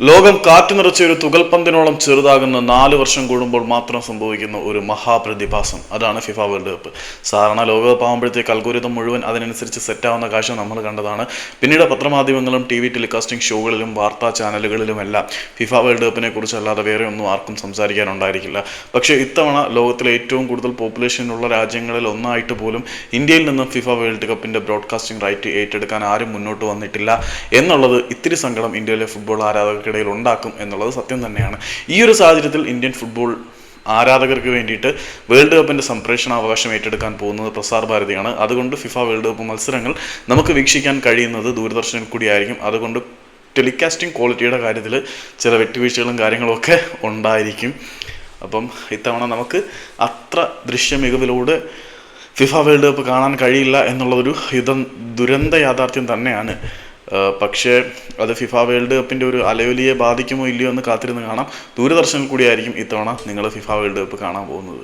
ലോകം കാറ്റു നിറച്ച ഒരു തുകൽപന്തിനോളം ചെറുതാകുന്ന 4 വർഷം കൂടുമ്പോൾ മാത്രം സംഭവിക്കുന്ന ഒരു മഹാപ്രതിഭാസം, അതാണ് ഫിഫ വേൾഡ് കപ്പ്. സാധാരണ ലോകകപ്പ് ആകുമ്പോഴത്തേക്ക് അൽഗോരിതം മുഴുവൻ അതിനനുസരിച്ച് സെറ്റാവുന്ന കാഴ്ച നമ്മൾ കണ്ടതാണ്. പിന്നീട് പത്രമാധ്യമങ്ങളും TV ടെലികാസ്റ്റിംഗ് ഷോകളിലും വാർത്താ ചാനലുകളിലുമെല്ലാം ഫിഫ വേൾഡ് കപ്പിനെ കുറിച്ചല്ലാതെ വേറെ ഒന്നും ആർക്കും സംസാരിക്കാനുണ്ടായിരിക്കില്ല. പക്ഷേ ഇത്തവണ ലോകത്തിലെ ഏറ്റവും കൂടുതൽ പോപ്പുലേഷനുള്ള രാജ്യങ്ങളിൽ ഒന്നായിട്ട് പോലും ഇന്ത്യയിൽ നിന്നും ഫിഫ വേൾഡ് കപ്പിന്റെ ബ്രോഡ്കാസ്റ്റിംഗ് റൈറ്റ് ഏറ്റെടുക്കാൻ ആരും മുന്നോട്ട് വന്നിട്ടില്ല എന്നുള്ളത് ഇത്തിരി സങ്കടം ഇന്ത്യയിലെ ഫുട്ബോൾ ആരാധകർക്കിടയിൽ ഉണ്ടാക്കും എന്നുള്ളത് സത്യം തന്നെയാണ്. ഈ ഒരു സാഹചര്യത്തിൽ ഇന്ത്യൻ ഫുട്ബോൾ ആരാധകർക്ക് വേണ്ടിയിട്ട് വേൾഡ് കപ്പിന്റെ സംപ്രേഷണ അവകാശം ഏറ്റെടുക്കാൻ പോകുന്നത് പ്രസാർ ഭാരതിയാണ്. അതുകൊണ്ട് ഫിഫ വേൾഡ് കപ്പ് മത്സരങ്ങൾ നമുക്ക് വീക്ഷിക്കാൻ കഴിയുന്നത് ദൂരദർശനിൽ കൂടിയായിരിക്കും. അതുകൊണ്ട് ടെലികാസ്റ്റിംഗ് ക്വാളിറ്റിയുടെ കാര്യത്തിൽ ചില വിട്ടുവീഴ്ചകളും കാര്യങ്ങളൊക്കെ ഉണ്ടായിരിക്കും. അപ്പം ഇത്തവണ നമുക്ക് അത്ര ദൃശ്യമികവിലൂടെ ഫിഫ വേൾഡ് കപ്പ് കാണാൻ കഴിയില്ല എന്നുള്ളതൊരു ദുരന്ത യാഥാർത്ഥ്യം തന്നെയാണ്. പക്ഷേ അത് ഫിഫ വേൾഡ് കപ്പിൻ്റെ ഒരു അലയൊലിയെ ബാധിക്കുമോ ഇല്ലയോ എന്ന് കാത്തിരുന്ന് കാണാം. ദൂരദർശനിൽ കൂടിയായിരിക്കും ഇത്തവണ നിങ്ങൾ ഫിഫ വേൾഡ് കപ്പ് കാണാൻ പോകുന്നത്.